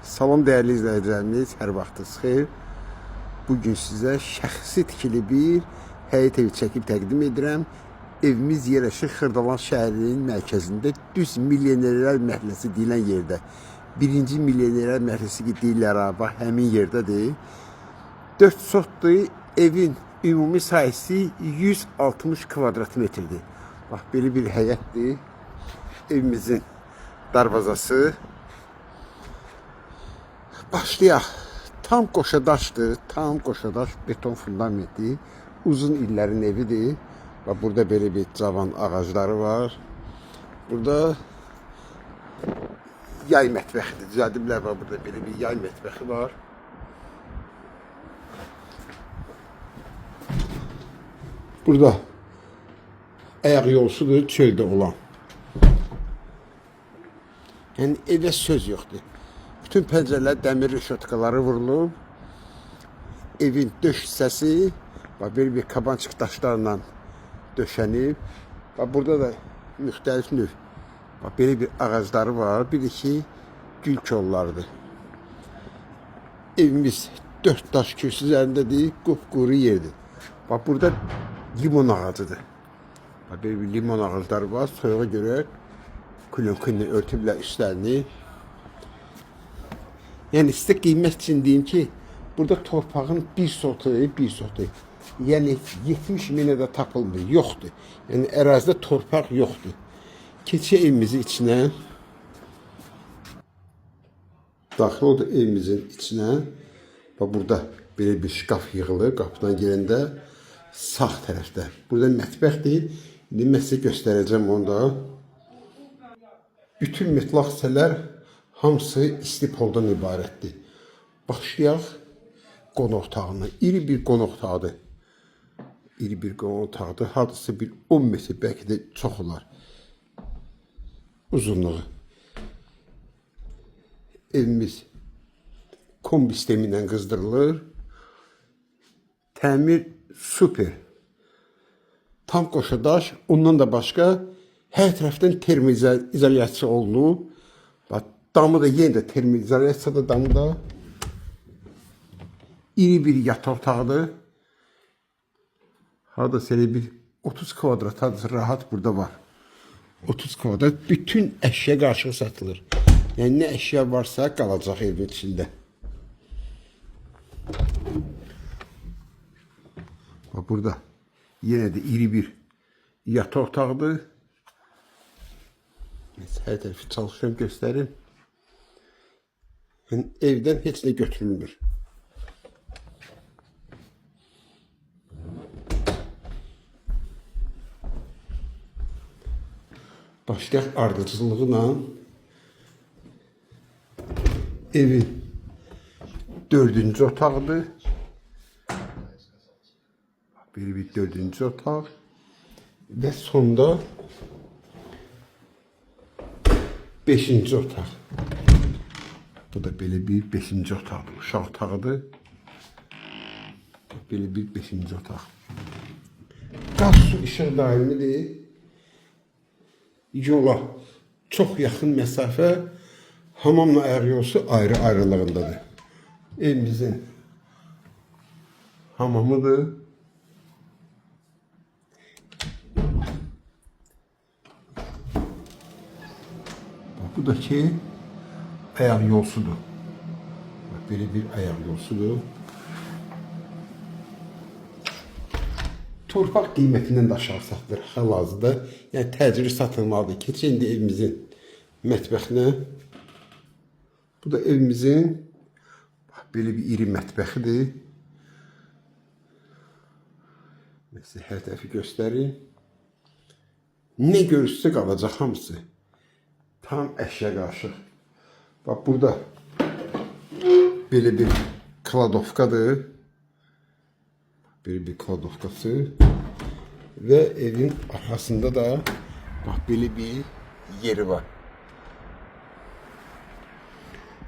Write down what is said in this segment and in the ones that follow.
Salam değerli izləyicilərimiz, hər vaxtınız xeyir. Bugün sizə şəxsi tikili bir həyət evi çəkib təqdim edirəm. Evimiz yerləşir Xırdalan şəhərinin mərkəzində, düz Milyonerlər məhəlləsi deyilən yerdə. Birinci Milyonerlər məhəlləsi ki deyirlər, bax həmin yerdədir. 4 sotdur, evin ümumi sayısı 160 kvadrat metrdir. Bax belə bir həyətdir. Evimizin darvazası. Başlayaq. Tam qoşadaşdır, tam qoşadaş beton fundamenti, uzun illərin evidir. Və burada belə bir cavan ağacları var. Burada yay mətbəxidir, düzəldiblər və burada belə bir yay mətbəxi var. Burada ayaq yolsudur, çöldə olan. Yəni evə söz yoxdur. Bütün pəncərələr dəmir rəşotkaları vurulub. Evin döş hissəsi belə bir kabançıq daşlarla döşənib. Burada da müxtəlif növ belə bir ağacları var. Bir iki gül kollarıdır. Evimiz 4 daş kürsü üzərindədir, qupquru yerdir. Burada limon ağacıdır. Belə bir limon ağacları var. Soyuğa görə klonkunla örtüblər üstlərini. Yəni sizə qiymət üçün deyim ki, burada torpağın bir sotu. Yəni 70 minə də tapılmır, yoxdur. Yəni ərazidə torpaq yoxdur. Keçək evimizin içinə. Daxil oldu evimizin içinə. Burada belə bir şkaf yığılır qapıdan gələndə sağ tərəfdə. Burada mətbəxdir. İndi mən sizə göstərəcəm onu da. Bütün mütləq hissələr hamısı istipoldan ibarətdir. Başlayaq qonaq otağına. İri bir qonaq otağıdır. İri bir qonaq otağıdır. Hardasa bir 10 metr, bəlkə də çox olar. Uzunluğu. Evimiz kombi sistemi ilə qızdırılır. Təmir super. Tam qoşadaş. Ondan da başqa hər tərəfdən termoizolyasiya olunub. Damı da yenə də termoizolyasiyada damı da. İri bir yataq otağıdır. Hardasa elə bir 30 kvadrat rahat burada var. 30 kvadrat bütün əşya qarşıya satılır. Yəni nə əşya varsa qalacaq evin içində. Burada yenə də iri bir yataq otağıdır. Hər tərəfi çalışıram göstərim. Yəni evdən heç nə götürülmür. Başlayaq ardıcılığıyla evin 4-cü otağıdır. Belə bir 4-cü otaq. Və sonda 5-ci otaq. Bu da belə bir 5-ci otaqdır. Uşaq otağıdır. Belə bir 5-ci otaq. Qaz su işıq daimidir. Yola çox yaxın məsafə, hamamla ayaq yolsu ayrı-ayrılığındadır. Evimizin hamamıdır. Bu da ki ayaq yolsudur. Belə bir ayaq yolsudur. Torpaq qiymətindən də aşağı satılır hal-hazırda. Yəni təcili satılmalıdır. Keçək indi evimizin mətbəxinə. Bu da evimizin belə bir iri mətbəxidir. Məsələn, hər tərəfi göstərim. Nə görürsə qalacaq hamısı. Tam əşya qarışıq. Bax, burada belə bir kladovkadır. Belə bir kladovkası. Və evin arxasında da bax, belə bir yeri var.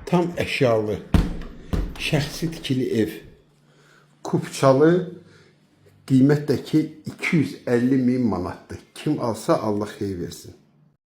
Tam əşyalı, şəxsi tikili ev. Kupçalı, qiymət də ki 250 min manatdır. Kim alsa Allah xeyir versin.